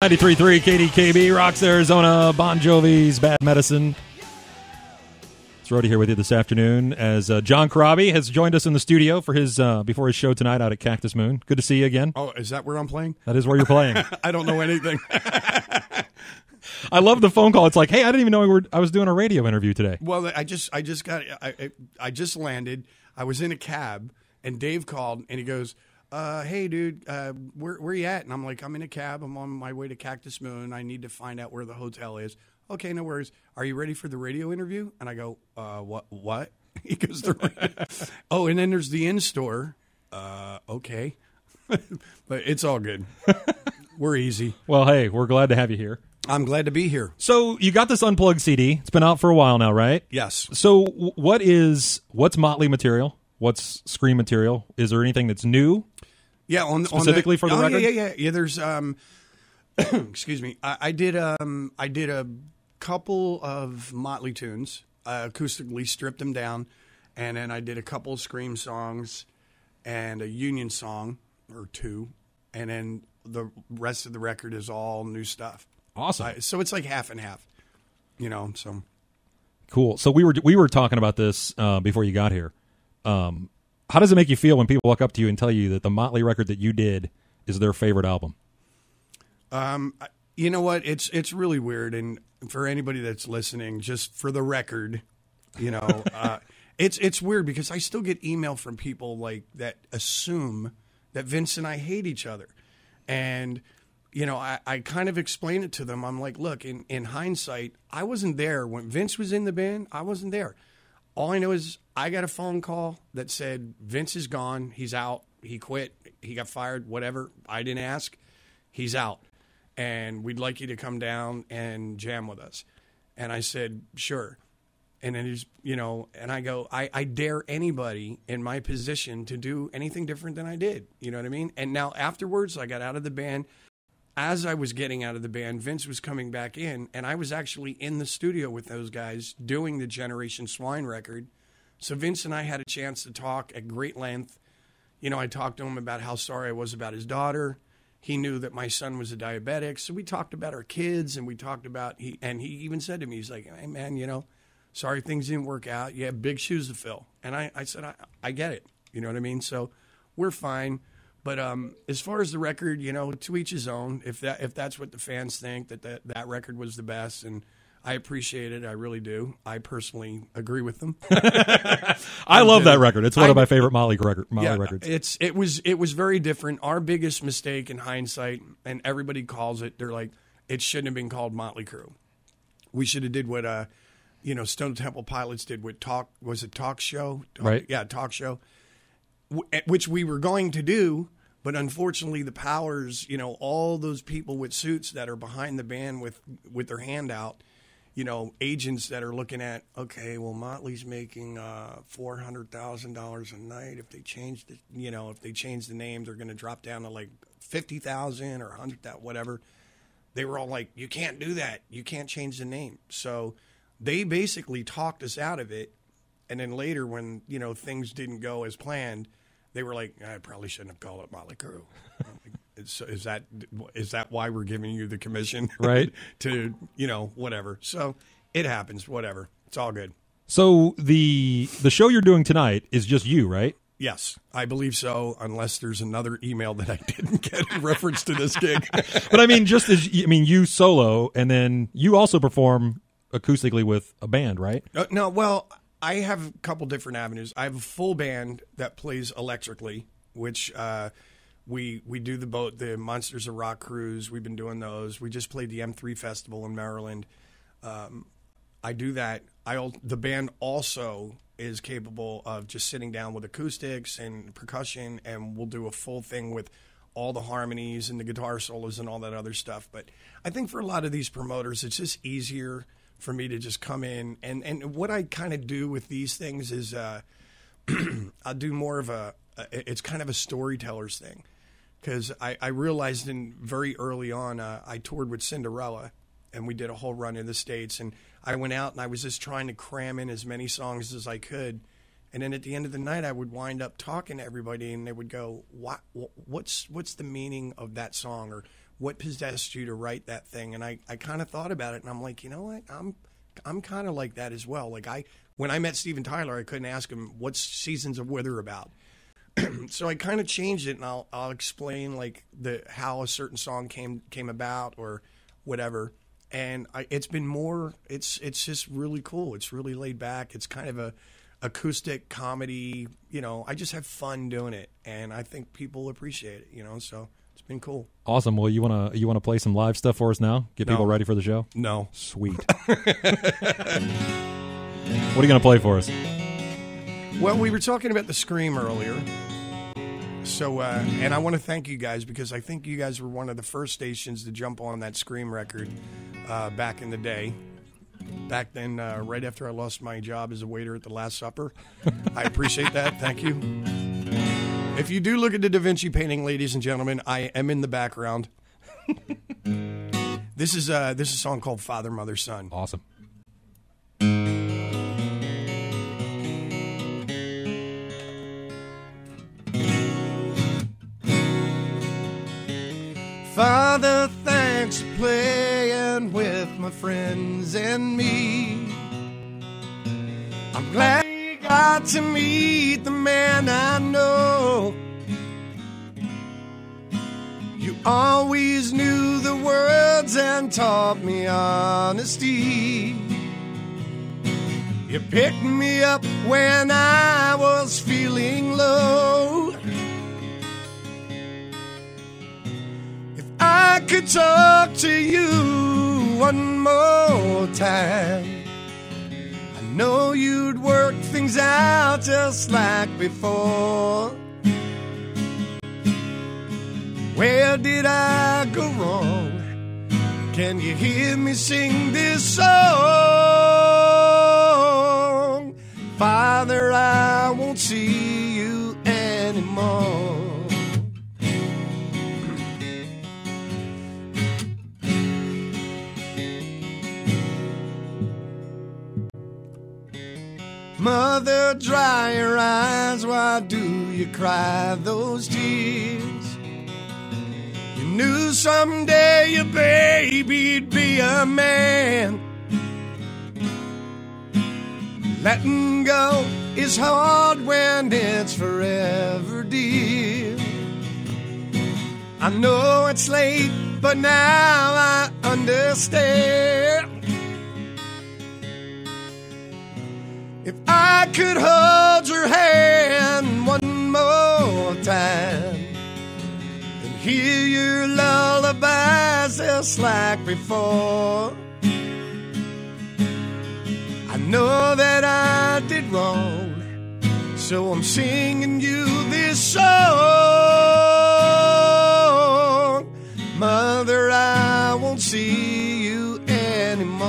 93.3 KDKB rocks Arizona. Bon Jovi's Bad Medicine. It's Rody here with you this afternoon as John Corabi has joined us in the studio for his before his show tonight out at Cactus Moon. Good to see you again. Oh, is that where I'm playing? That is where you're playing. I don't know anything. I love the phone call. It's like, hey, I didn't even know I was doing a radio interview today. Well, I just landed. I was in a cab, and Dave called, and he goes, hey, dude, where you at? And I'm like, I'm in a cab. I'm on my way to Cactus Moon. I need to find out where the hotel is. Okay, no worries. Are you ready for the radio interview? And I go, what? He goes, oh, and then there's the in-store. Okay. But it's all good. We're easy. Well, hey, we're glad to have you here. I'm glad to be here. So you got this Unplugged CD. It's been out for a while now, right? Yes. So what's Motley material? What's Scream material? Is there anything that's new? Yeah, specifically for the record. Yeah. There's excuse me. I did a couple of Motley tunes, acoustically stripped them down, and then I did a couple of Scream songs and a Union song or two, and then the rest of the record is all new stuff. Awesome. So it's like half and half, So cool. So we were talking about this before you got here. How does it make you feel when people walk up to you and tell you that the Motley record that you did is their favorite album? You know what? It's really weird, and for anybody that's listening, just for the record, it's weird because I still get email from people like that assume that Vince and I hate each other, and I kind of explain it to them. I'm like, look, in hindsight, I wasn't there when Vince was in the band. I wasn't there. All I know is I got a phone call that said Vince is gone. He's out. He quit. He got fired, whatever. I didn't ask. He's out. And we'd like you to come down and jam with us. And I said, sure. And then he's, and I go, I dare anybody in my position to do anything different than I did. You know what I mean? And now afterwards, I got out of the band. As I was getting out of the band, Vince was coming back in, and I was actually in the studio with those guys doing the Generation Swine record. So Vince and I had a chance to talk at great length. I talked to him about how sorry I was about his daughter. He knew that my son was a diabetic. So we talked about our kids, and we talked about, he even said to me, he's like, hey, man, sorry things didn't work out. You have big shoes to fill. And I said, I get it. You know what I mean? So we're fine. But as far as the record, to each his own. If that's what the fans think, that record was the best, and I appreciate it, I really do. I personally agree with them. I love that record. It's one of my favorite Motley records. It was very different. Our biggest mistake in hindsight, and everybody calls it, they're like, it shouldn't have been called Motley Crue. We should have did what Stone Temple Pilots did with Talk Show? Right. Yeah, Talk Show. Which we were going to do, but unfortunately the powers, all those people with suits that are behind the band with their hand out, agents that are looking at, okay, well, Motley's making $400,000 a night. If they change the name, they're going to drop down to like 50,000 or 100,000, whatever. They were all like, you can't do that. You can't change the name. So they basically talked us out of it. And then later when, things didn't go as planned, they were like, I probably shouldn't have called it Motley Crue. So is that why we're giving you the commission? Right. To, whatever. So it happens, whatever. It's all good. So the show you're doing tonight is just you, right? Yes, I believe so, unless there's another email that I didn't get in reference to this gig. But I mean, you solo, and then you also perform acoustically with a band, right? No, well, I have a couple different avenues. I have a full band that plays electrically, which we do the Monsters of Rock cruise. We've been doing those. We just played the M3 Festival in Maryland. I do that. The band also is capable of just sitting down with acoustics and percussion, and we'll do a full thing with all the harmonies and the guitar solos and all that other stuff. But I think for a lot of these promoters, it's just easier for me to just come in. And what I kind of do with these things is I'll do more of it's kind of a storyteller's thing. Because I realized very early on, I toured with Cinderella, and we did a whole run in the States. And I went out, and I was just trying to cram in as many songs as I could. And then at the end of the night, I would wind up talking to everybody, and they would go, "What's the meaning of that song?" Or what possessed you to write that thing? And I kind of thought about it, and I'm like, you know what? I'm kind of like that as well. Like when I met Steven Tyler, I couldn't ask him what's Seasons of Wither about. So I kind of changed it, and I'll explain like how a certain song came about or whatever. And it's been more. It's just really cool. It's really laid back. It's kind of a acoustic comedy. You know, I just have fun doing it, and I think people appreciate it. You know, so it's been cool. Awesome. Well, you wanna play some live stuff for us now? Get people ready for the show. No. Sweet. What are you gonna play for us? Well, we were talking about the Scream earlier. So, and I want to thank you guys because I think you guys were one of the first stations to jump on that Scream record back in the day. Back then, right after I lost my job as a waiter at the Last Supper. I appreciate that. Thank you. If you do look at the Da Vinci painting, ladies and gentlemen, I am in the background. This is a song called Father, Mother, Son. Awesome. Father, thanks for playing with my friends and me. I'm glad you got to meet the man I know. You always knew the words and taught me honesty. You picked me up when I was feeling low. I could talk to you one more time. I know you'd work things out just like before. Where did I go wrong? Can you hear me sing this song? Father, I won't see you anymore. Mother, dry your eyes, why do you cry those tears? You knew someday your baby'd be a man. Letting go is hard when it's forever, dear. I know it's late, but now I understand. If I could hold your hand one more time and hear your lullabies just like before, I know that I did wrong, so I'm singing you this song. Mother, I won't see you anymore.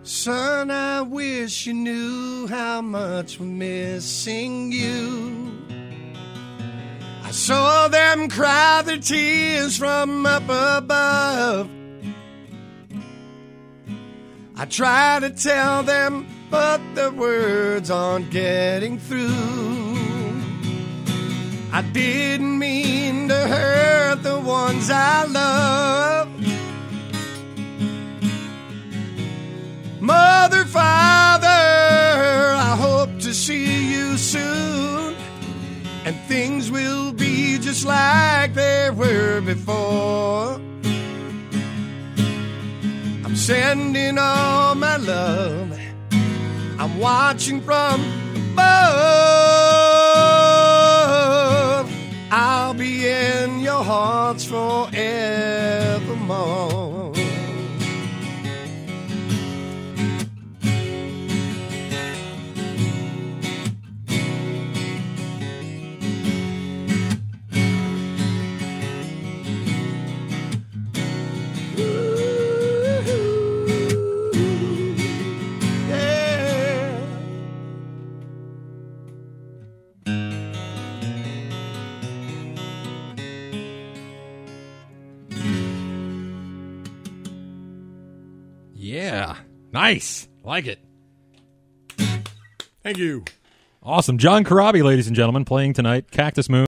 Son, I wish you knew how much we're missing you. I saw them cry their tears from up above. I try to tell them, but the words aren't getting through. I didn't mean to hurt the ones I love. Mother, Father, I hope to see you soon, and things will be just like they were before. I'm sending all my love, I'm watching from above. I'll be in your hearts forevermore. Yeah. Nice. Like it. Thank you. Awesome. John Corabi, ladies and gentlemen, playing tonight. Cactus Moon.